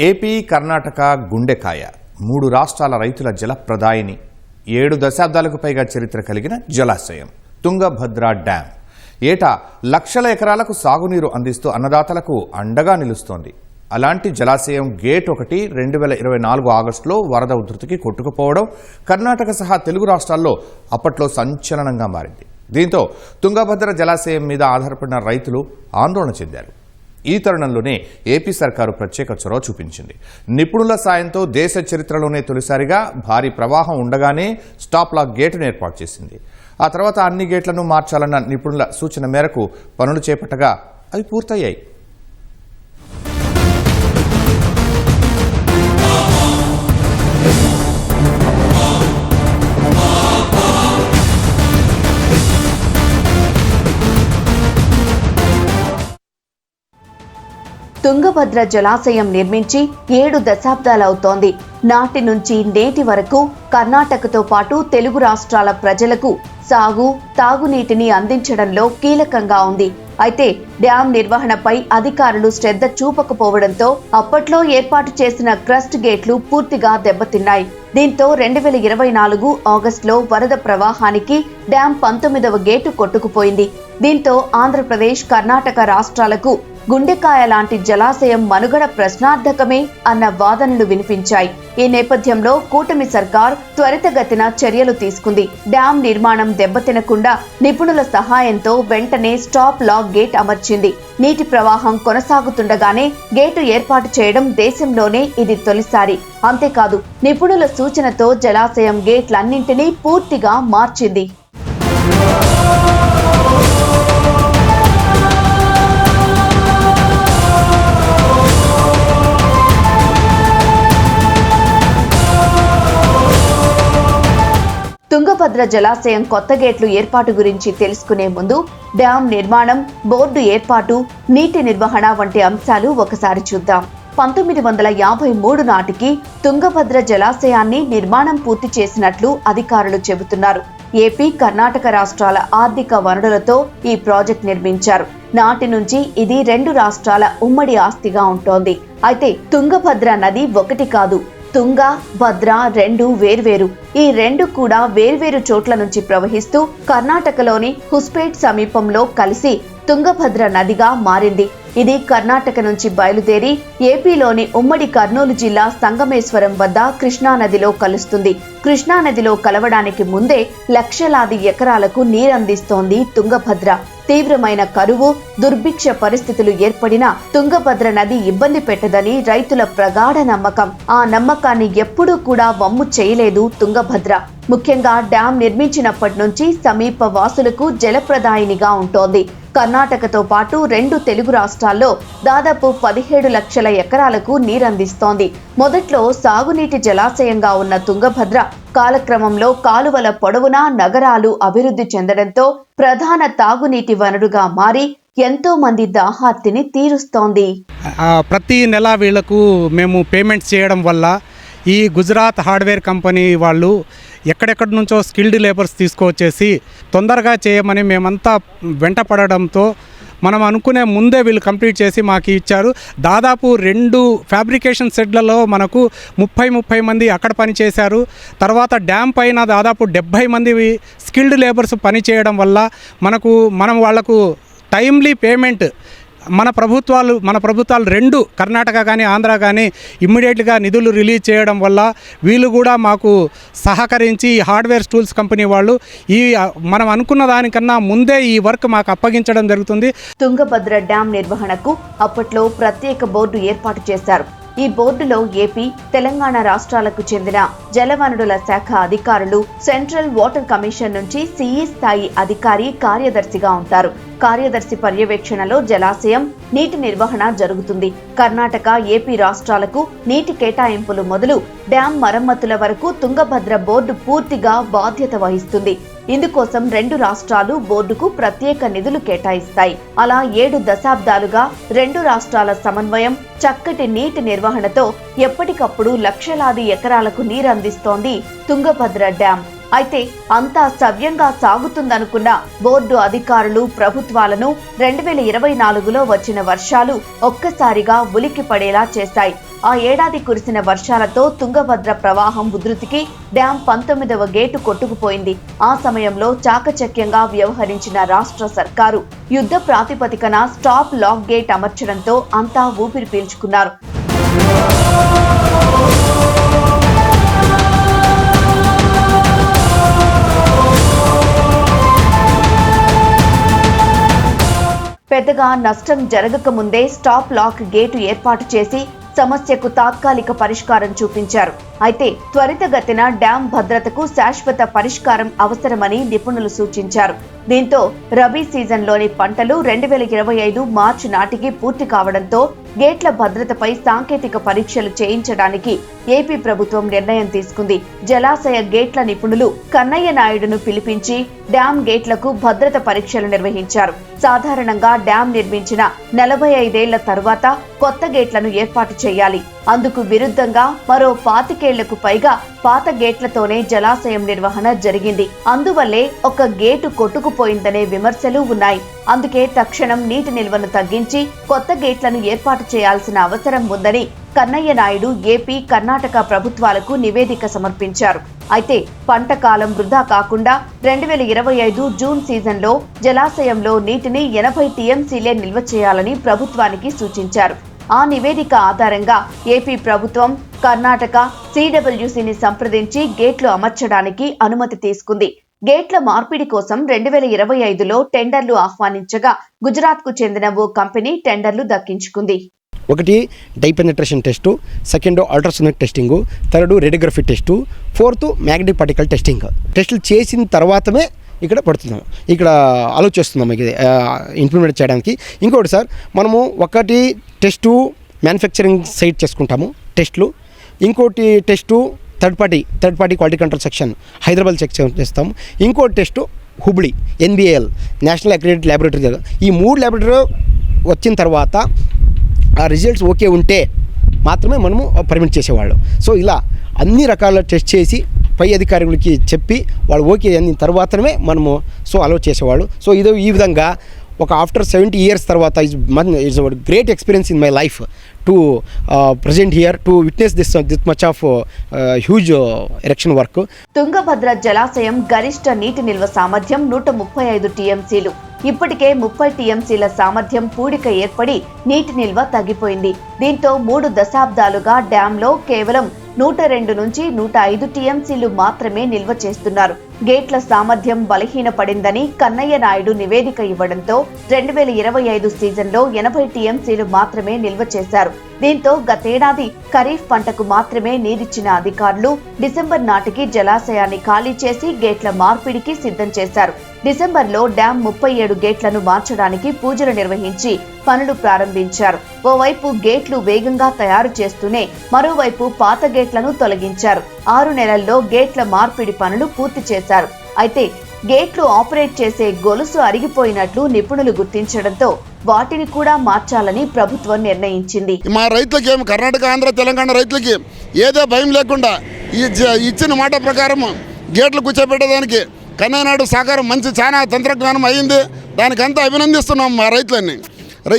AP Karnataka గుండెకాయ 3 రాష్ట్రాల రైతుల జలప్రదాయిని 7 దశాబ్దాలకు పైగా చరిత్ర కలిగిన జలాశయం తుంగభద్ర డ్యాం ఏటా లక్షల ఎకరాలకు సాగునీరు అందిస్తూ అన్నదాతలకు అండగా నిలుస్తోంది. అలాంటి జలాశయం గేట్ 1 2024 ఆగస్టులో వరద ఉధృతికి కొట్టుకుపోవడం కర్ణాటక సహా తెలుగు రాష్ట్రాల్లో అప్పట్లో సంచలనంగా మారింది. దీంతో తుంగభద్ర జలాశయం మీద ఆధారపడిన రైతులు ఆందోళన చెందారు. ఈ తరుణంలోనే ఏపీ సర్కారు ప్రత్యేక చొరవ చూపించింది. నిపుణుల సాయంతో దేశ చరిత్రలోనే తొలిసారిగా భారీ ప్రవాహం ఉండగానే స్టాప్ లాక్ గేటును ఏర్పాటు చేసింది. ఆ తర్వాత అన్ని గేట్లను మార్చాలన్న నిపుణుల సూచన మేరకు పనులు చేపట్టగా అవి పూర్తయ్యాయి. తుంగభద్ర జలాశయం నిర్మించి 7 దశాబ్దాలవుతోంది. నాటి నుంచి నేటి వరకు కర్ణాటకతో పాటు తెలుగు రాష్ట్రాల ప్రజలకు సాగు, తాగునీటిని అందించడంలో కీలకంగా ఉంది. అయితే డ్యాం నిర్వహణపై అధికారులు శ్రద్ధ చూపకపోవడంతో అప్పట్లో ఏర్పాటు చేసిన క్రస్ట్ గేట్లు పూర్తిగా దెబ్బతిన్నాయి. దీంతో 2024 ఆగస్టులో వరద ప్రవాహానికి డ్యాం 19వ గేటు కొట్టుకుపోయింది. దీంతో ఆంధ్రప్రదేశ్, కర్ణాటక రాష్ట్రాలకు గుండెకాయ లాంటి జలాశయం మనుగడ ప్రశ్నార్థకమే అన్న వాదనలు వినిపించాయి. ఈ నేపథ్యంలో కూటమి సర్కార్ త్వరితగతిన చర్యలు తీసుకుంది. డ్యాం నిర్మాణం దెబ్బతినకుండా నిపుణుల సహాయంతో వెంటనే స్టాప్ లాక్ గేట్ అమర్చింది. నీటి ప్రవాహం కొనసాగుతుండగానే గేటు ఏర్పాటు చేయడం దేశంలోనే ఇది తొలిసారి. అంతేకాదు, నిపుణుల సూచనతో జలాశయం గేట్లన్నింటినీ పూర్తిగా మార్చింది. తుంగభద్ర జలాశయం కొత్త గేట్లు ఏర్పాటు గురించి తెలుసుకునే ముందు డ్యాం నిర్మాణం, బోర్డు ఏర్పాటు, నీటి నిర్వహణ వంటి అంశాలు ఒకసారి చూద్దాం. 1953 నాటికి తుంగభద్ర జలాశయాన్ని నిర్మాణం పూర్తి చేసినట్లు అధికారులు చెబుతున్నారు. ఏపీ, కర్ణాటక రాష్ట్రాల ఆర్థిక వనరులతో ఈ ప్రాజెక్ట్ నిర్మించారు. నాటి నుంచి ఇది 2 రాష్ట్రాల ఉమ్మడి ఆస్తిగా ఉంటోంది. అయితే తుంగభద్ర నది ఒకటి కాదు, తుంగ, భద్ర 2 వేర్వేరు. ఈ 2 కూడా వేర్వేరు చోట్ల నుంచి ప్రవహిస్తూ కర్ణాటకలోని హుస్పేట్ సమీపంలో కలిసి తుంగభద్ర నదిగా మారింది. ఇది కర్ణాటక నుంచి బయలుదేరి ఏపీలోని ఉమ్మడి కర్నూలు జిల్లా సంగమేశ్వరం వద్ద కృష్ణానదిలో కలుస్తుంది. కృష్ణానదిలో కలవడానికి ముందే లక్షలాది ఎకరాలకు నీరందిస్తోంది తుంగభద్ర. తీవ్రమైన కరువు, దుర్భిక్ష పరిస్థితులు ఏర్పడినా తుంగభద్ర నది ఇబ్బంది పెట్టదని రైతుల ప్రగాఢ నమ్మకం. ఆ నమ్మకాన్ని ఎప్పుడూ కూడా వమ్ము చేయలేదు తుంగభద్ర. ముఖ్యంగా డ్యాం నిర్మించినప్పటి నుంచి సమీప వాసులకు జలప్రదాయినిగా ఉంటోంది. కర్ణాటకతో పాటు 2 తెలుగు రాష్ట్రాల్లో దాదాపు 17 లక్షల ఎకరాలకు నీరందిస్తోంది. మొదట్లో సాగునీటి జలాశయంగా ఉన్న తుంగభద్ర కాలక్రమంలో కాలువల పొడవునా నగరాలు అభివృద్ధి చెందడంతో ప్రధాన తాగునీటి వనరుగా మారి ఎంతో మంది దాహార్తిని తీరుస్తోంది. ప్రతి నెల వీళ్లకు మేము పేమెంట్స్ చేయడం వల్ల ఈ గుజరాత్ హార్డ్వేర్ కంపెనీ వాళ్ళు ఎక్కడెక్కడి నుంచో స్కిల్డ్ లేబర్స్ తీసుకువచ్చేసి తొందరగా చేయమని మేమంతా వెంట పడడంతో మనం అనుకునే ముందే వీళ్ళు కంప్లీట్ చేసి మాకు ఇచ్చారు. దాదాపు 2 ఫ్యాబ్రికేషన్ సెట్లలో మనకు 30 మంది అక్కడ పనిచేశారు. తర్వాత డ్యామ్ పైన దాదాపు 70 మంది స్కిల్డ్ లేబర్స్ పనిచేయడం వల్ల మనం వాళ్లకు టైమ్లీ పేమెంట్ మన ప్రభుత్వాలు 2 కర్ణాటక కానీ ఆంధ్ర కానీ ఇమ్మీడియట్గా నిధులు రిలీజ్ చేయడం వల్ల వీళ్ళు కూడా మాకు సహకరించి హార్డ్వేర్ టూల్స్ కంపెనీ వాళ్ళు మనం అనుకున్న దానికన్నా ముందే ఈ వర్క్ మాకు అప్పగించడం జరుగుతుంది. తుంగభద్ర డ్యాం నిర్వహణకు అప్పట్లో ప్రత్యేక బోర్డు ఏర్పాటు చేశారు. ఈ బోర్డులో ఏపీ, తెలంగాణ రాష్ట్రాలకు చెందిన జలవనరుల శాఖ అధికారులు, సెంట్రల్ వాటర్ కమిషన్ నుంచి సిఈ స్థాయి అధికారి కార్యదర్శిగా ఉంటారు. కార్యదర్శి పర్యవేక్షణలో జలాశయం నీటి నిర్వహణ జరుగుతుంది. కర్ణాటక, ఏపీ రాష్ట్రాలకు నీటి కేటాయింపులు మొదలు డ్యాం మరమ్మతుల వరకు తుంగభద్ర బోర్డు పూర్తిగా బాధ్యత వహిస్తుంది. ఇందుకోసం 2 రాష్ట్రాలు బోర్డుకు ప్రత్యేక నిధులు కేటాయిస్తాయి. అలా 7 దశాబ్దాలుగా 2 రాష్ట్రాల సమన్వయం, చక్కటి నీటి నిర్వహణతో ఎప్పటికప్పుడు లక్షలాది ఎకరాలకు నీరందిస్తోంది తుంగభద్ర డ్యాం. అయితే అంతా సవ్యంగా సాగుతుందనుకున్న బోర్డు అధికారులు ప్రభుత్వాలను 2024లో వచ్చిన వర్షాలు ఒక్కసారిగా ఉలిక్కి పడేలా చేశాయి. ఆ ఏడాది కురిసిన వర్షాలతో తుంగభద్ర ప్రవాహం ఉధృతికి డ్యాం 19వ గేటు కొట్టుకుపోయింది. ఆ సమయంలో చాకచక్యంగా వ్యవహరించిన రాష్ట్ర సర్కారు యుద్ధ ప్రాతిపదికన స్టాప్ లాక్ గేట్ అమర్చడంతో అంతా ఊపిరి పీల్చుకున్నారు. పెద్దగా నష్టం జరగకముందే స్టాప్ లాక్ గేటు ఏర్పాటు చేసి సమస్యకు తాత్కాలిక పరిష్కారం చూపించారు. అయితే త్వరితగతిన డ్యాం భద్రతకు శాశ్వత పరిష్కారం అవసరమని నిపుణులు సూచించారు. దీంతో రబీ సీజన్లోని పంటలు 2025 మార్చి నాటికి పూర్తి కావడంతో గేట్ల భద్రతపై సాంకేతిక పరీక్షలు చేయించడానికి ఏపీ ప్రభుత్వం నిర్ణయం తీసుకుంది. జలాశయ గేట్ల నిపుణులు కన్నయ్య నాయుడును పిలిపించి డ్యాం గేట్లకు భద్రత పరీక్షలు నిర్వహించారు. సాధారణంగా డ్యాం నిర్మించిన 45 ఏళ్ల తర్వాత కొత్త గేట్లను ఏర్పాటు చేయాలి. అందుకు విరుద్ధంగా మరో 25 ఏళ్లకు పైగా పాత గేట్లతోనే జలాశయం నిర్వహణ జరిగింది. అందువల్లే ఒక గేటు కొట్టుకుపోయిందనే విమర్శలు ఉన్నాయి. అందుకే తక్షణం నీటి నిల్వను తగ్గించి కొత్త గేట్లను ఏర్పాటు చేయాల్సిన అవసరం ఉందని కన్నయ్య నాయుడు ఏపీ, కర్ణాటక ప్రభుత్వాలకు నివేదిక సమర్పించారు. అయితే పంట కాలం వృధా కాకుండా 2025 జూన్ సీజన్లో జలాశయంలో నీటిని 80 టీఎంసీలే నిల్వ చేయాలని ప్రభుత్వానికి సూచించారు. ఆ నివేదిక ఆధారంగా ఏపీ ప్రభుత్వం కర్ణాటక సిడబ్ల్యూసీని సంప్రదించి గేట్లు అమర్చడానికి అనుమతి తీసుకుంది. గేట్ల మార్పిడి కోసం 2025లో టెండర్లు ఆహ్వానించగా గుజరాత్కు చెందిన ఓ కంపెనీ టెండర్లు దక్కించుకుంది. ఒకటి dye penetration test, second ultrasonic testing, third radiography test, fourth magnetic particle testing. టెస్టులు చేసిన తర్వాతమే ఇక్కడ పడుతున్నాం, ఇక్కడ ఆలోచిస్తున్నాం ఇది ఇంప్లిమెంట్ చేయడానికి. ఇంకోటి సార్, మనము ఒకటి టెస్టు మ్యానుఫ్యాక్చరింగ్ సైట్ చేసుకుంటాము టెస్టులు, ఇంకోటి test third party quality control section Hyderabad check చేస్తాము, ఇంకోటి test Hubli NBAL national accredited laboratory. ఈ 3 ల్యాబొరేటరీ వచ్చిన తర్వాత ఆ రిజల్ట్స్ ఓకే ఉంటే మాత్రమే మనము పర్మిట్ చేసేవాళ్ళం. సో ఇలా అన్ని రకాల టెస్ట్ చేసి పై అధికారులకి చెప్పి వాళ్ళు ఓకే అయిన తర్వాతనే మనము అలౌ చేసేవాళ్ళు. సో ఇది ఈ విధంగా ఒక ఆఫ్టర్ 70 years తర్వాత it's great experience in my life to present here to witness this much of huge erection work. Tungabhadra జలాశయం గరిష్ట నీటి నిల్వ సామర్థ్యం 135 టీఎంసీలు. ఇప్పటికే 30 టీఎంసీల సామర్థ్యం పూడిక ఏర్పడి నీటి నిల్వ తగ్గిపోయింది. దీంతో 3 దశాబ్దాలుగా డ్యాంలో కేవలం 102 నుంచి 105 టీఎంసీలు మాత్రమే నిల్వ చేస్తున్నారు. గేట్ల సామర్థ్యం బలహీనపడిందని కన్నయ్య నాయుడు నివేదిక ఇవ్వడంతో 2025 సీజన్లో 80 టీఎంసీలు మాత్రమే నిల్వ చేశారు. దీంతో గతేడాది ఖరీఫ్ పంటకు మాత్రమే నీరిచ్చిన అధికారులు డిసెంబర్ నాటికి జలాశయాన్ని ఖాళీ చేసి గేట్ల మార్పిడికి సిద్ధం చేశారు. డిసెంబర్లో డ్యాం 37 గేట్లను మార్చడానికి పూజలు నిర్వహించి పనులు ప్రారంభించారు. ఓవైపు గేట్లు వేగంగా తయారు చేస్తూనే మరోవైపు పాత గేట్లను తొలగించారు. 6 నెలల్లో గేట్ల మార్పిడి పనులు పూర్తి చేశారు. అయితే గేట్లు ఆపరేట్ చేసే గొలుసు అరిగిపోయినట్లు నిపుణులు గుర్తించడంతో వాటిని కూడా మార్చాలని ప్రభుత్వం నిర్ణయించింది. మా రైతులకి ఏమి కర్ణాటక, ఆంధ్ర, తెలంగాణ రైతులకి ఏదో భయం లేకుండా ఇచ్చిన మాట ప్రకారం గేట్లు కూర్చోబెట్టడానికి కన్నయ్యనాయుడు సహకారం మంచి చాలా తంత్రజ్ఞానం అయ్యింది. దానికంతా అభినందిస్తున్నాం మా రైతులని.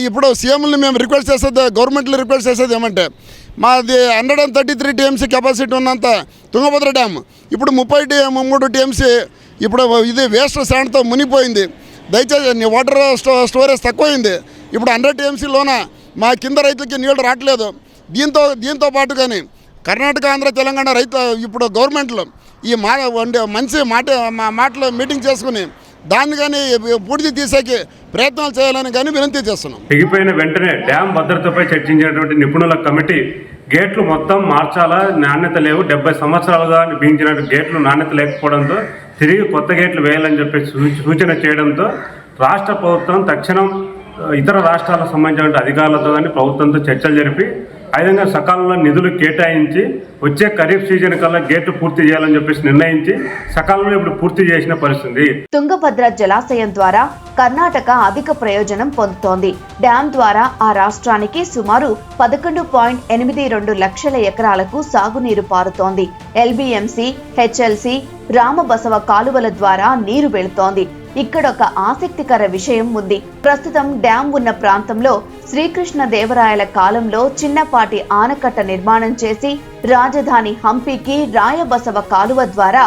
ఇప్పుడు సీఎంని మేము రిక్వెస్ట్ చేసేది, గవర్నమెంట్లో రిక్వెస్ట్ చేసేది ఏమంటే, మాది 133 టీఎంసీ కెపాసిటీ ఉన్నంత తుంగభద్ర డ్యామ్ ఇప్పుడు 33 టీఎంసీ ఇప్పుడు ఇది వేస్ట్ శాండ్తో మునిగిపోయింది. దయచేసి వాటర్ స్టోరేజ్ తక్కువైంది. ఇప్పుడు 100 టీఎంసీలోన మా కింద రైతులకి నీళ్లు రావట్లేదు. దీంతో పాటు కానీ కర్ణాటక, ఆంధ్ర, తెలంగాణ రైతు ఇప్పుడు గవర్నమెంట్లో ఈ మంచి మాటలు మీటింగ్ చేసుకుని దాన్ని కానీ పూర్తి తీసేకి ప్రయత్నాలు చేయాలని కానీ వినంతి చేస్తున్నాం. తెగిపోయిన వెంటనే డ్యాం భద్రతపై చర్చించినటువంటి నిపుణుల కమిటీ గేట్లు మొత్తం మార్చాలా, నాణ్యత లేవు, 70 సంవత్సరాలుగా బిగించిన గేట్లు నాణ్యత లేకపోవడంతో తిరిగి కొత్త గేట్లు వేయాలని చెప్పి సూచన చేయడంతో రాష్ట్ర ప్రభుత్వం తక్షణం ఇతర రాష్ట్రాలకు సంబంధించిన అధికారులతో కానీ ప్రభుత్వంతో చర్చలు జరిపి ఆ విధంగా సకాలంలో నిధులు కేటాయించి వచ్చే ఖరీఫ్ సీజన్ కల్లా గేట్లు పూర్తి చేయాలని చెప్పేసి నిర్ణయించి సకాలంలో ఇప్పుడు పూర్తి చేసిన పరిస్థితి. తుంగభద్ర జలాశయం ద్వారా కర్ణాటక అధిక ప్రయోజనం పొందుతోంది. డ్యాం ద్వారా ఆ రాష్ట్రానికి సుమారు 11.82 లక్షల ఎకరాలకు సాగునీరు పారుతోంది. ఎల్బిఎంసి, హెచ్ఎల్సి, రామబసవ కాలువల ద్వారా నీరు వెళుతోంది. ఇక్కడొక ఆసక్తికర విషయం ఉంది. ప్రస్తుతం డ్యాం ఉన్న ప్రాంతంలో శ్రీకృష్ణదేవరాయల కాలంలో చిన్నపాటి ఆనకట్ట నిర్మాణం చేసి రాజధాని హంపీకి రాయబసవ కాలువ ద్వారా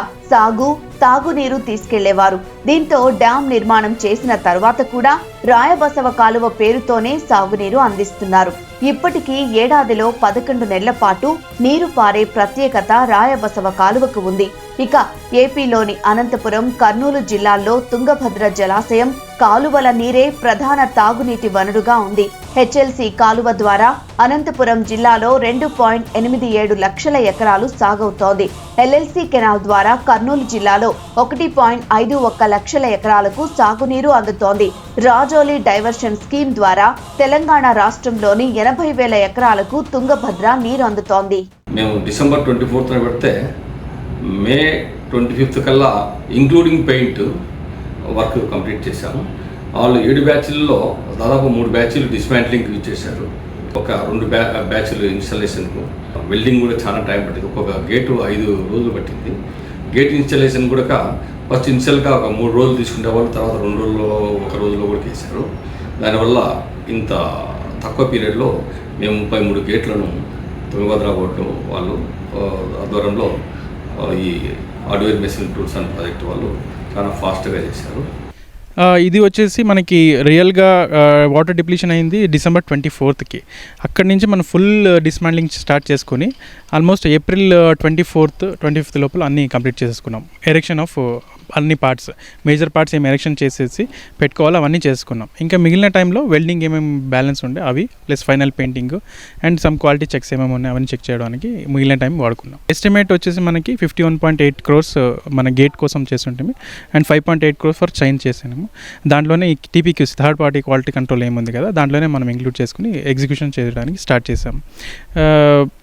తాగునీరు తీసుకెళ్లేవారు. దీంతో డ్యాం నిర్మాణం చేసిన తర్వాత కూడా రాయబసవ కాలువ పేరుతోనే సాగునీరు అందిస్తున్నారు. ఇప్పటికీ ఏడాదిలో 11 నెలల పాటు నీరు పారే ప్రత్యేకత రాయబసవ కాలువకు ఉంది. ఇక ఏపీలోని అనంతపురం, కర్నూలు జిల్లాల్లో తుంగభద్ర జలాశయం కాలువల నీరే ప్రధాన తాగునీటి వనరుగా ఉంది. హెచ్ఎల్సి కాలువ ద్వారా అనంతపురం జిల్లాలో 2.87 లక్షల ఎకరాలు సాగవుతోంది. ఎల్ఎల్సి కెనాల్ ద్వారా కర్నూలు జిల్లాలో 1.51 లక్షల ఎకరాలకు సాగునీరు అందుతోంది. రాజోలి డైవర్షన్ స్కీమ్ ద్వారా తెలంగాణ రాష్ట్రంలోని 80,000 ఎకరాలకు తుంగభద్ర నీరు అందుతోంది. మేము డిసెంబర్ 24న పెడితే మే 25th కల్లా ఇంక్లూడింగ్ పెయింట్ వర్క్ కంప్లీట్ చేశాము. వాళ్ళు 7 బ్యాచ్ల్లో దాదాపు 3 బ్యాచ్లు డిస్మాంట్లింగ్ యూజ్ చేశారు. ఒక 2 బ్యాచ్లు ఇన్స్టాలేషన్కు. వెల్డింగ్ కూడా చాలా టైం పట్టింది. ఒక్కొక్క గేటు 5 రోజులు పట్టింది. గేట్ ఇన్స్టాలేషన్ కూడా ఫస్ట్ ఇన్షియల్గా ఒక 3 రోజులు తీసుకునే వాళ్ళు, తర్వాత 2 రోజుల్లో 1 రోజులో కూడా చేశారు. దానివల్ల ఇంత తక్కువ పీరియడ్లో మేము 33 గేట్లను తుంగభద్ర బోర్డు వాళ్ళు ఆధ్వర్యంలో ఈ hardware machine tools and project వాళ్ళు చాలా ఫాస్ట్గా చేశారు. ఇది వచ్చేసి మనకి రియల్గా వాటర్ డిప్లీషన్ అయింది డిసెంబర్ 24కి. అక్కడి నుంచి మనం ఫుల్ డిస్మాండ్లింగ్ స్టార్ట్ చేసుకొని ఆల్మోస్ట్ ఏప్రిల్ 24th, 25th లోపల అన్నీ కంప్లీట్ చేసేసుకున్నాం. ఎరెక్షన్ ఆఫ్ అన్ని పార్ట్స్, మేజర్ పార్ట్స్ ఏమి ఎరెక్షన్ చేసేసి పెట్టుకోవాలి, అవన్నీ చేసుకున్నాం. ఇంకా మిగిలిన టైంలో వెల్డింగ్ ఏమేమి బ్యాలెన్స్ ఉండే అవి, plus final painting and some quality checks ఏమేమి ఉన్నాయి అవన్నీ చెక్ చేయడానికి మిగిలిన టైం వాడుకున్నాం. ఎస్టిమేట్ వచ్చేసి మనకి 51.8 crores మన గేట్ కోసం చేస్తుంటే అండ్ 5.8 crores ఫర్ చైన్ చేసాము. దాంట్లోనే ఈ టీపీక్యూస్, థర్డ్ పార్టీ క్వాలిటీ కంట్రోల్ ఏముంది కదా, దాంట్లోనే మనం ఇంక్లూడ్ చేసుకుని ఎగ్జిక్యూషన్ చేయడానికి స్టార్ట్ చేసాం.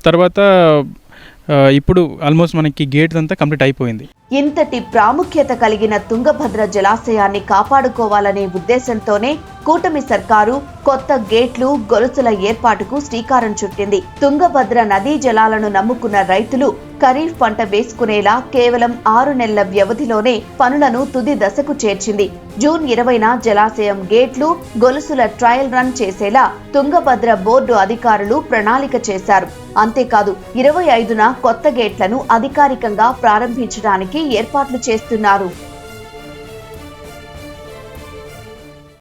తర్వాత ఇప్పుడు ఆల్మోస్ట్ మనకి గేట్స్ అంతా కంప్లీట్ అయిపోయింది. ఇంతటి ప్రాముఖ్యత కలిగిన తుంగభద్ర జలాశయాన్ని కాపాడుకోవాలనే ఉద్దేశంతోనే కూటమి సర్కారు కొత్త గేట్లు, గొలుసుల ఏర్పాటుకు శ్రీకారం చుట్టింది. తుంగభద్ర నదీ జలాలను నమ్ముకున్న రైతులు ఖరీఫ్ పంట వేసుకునేలా కేవలం 6 నెలల వ్యవధిలోనే పనులను తుది దశకు చేర్చింది. జూన్ 20న జలాశయం గేట్లు, గొలుసుల ట్రయల్ రన్ చేసేలా తుంగభద్ర బోర్డు అధికారులు ప్రణాళిక చేశారు. అంతేకాదు 25న కొత్త గేట్లను అధికారికంగా ప్రారంభించడానికి ఏర్పాట్లు చేస్తున్నారు.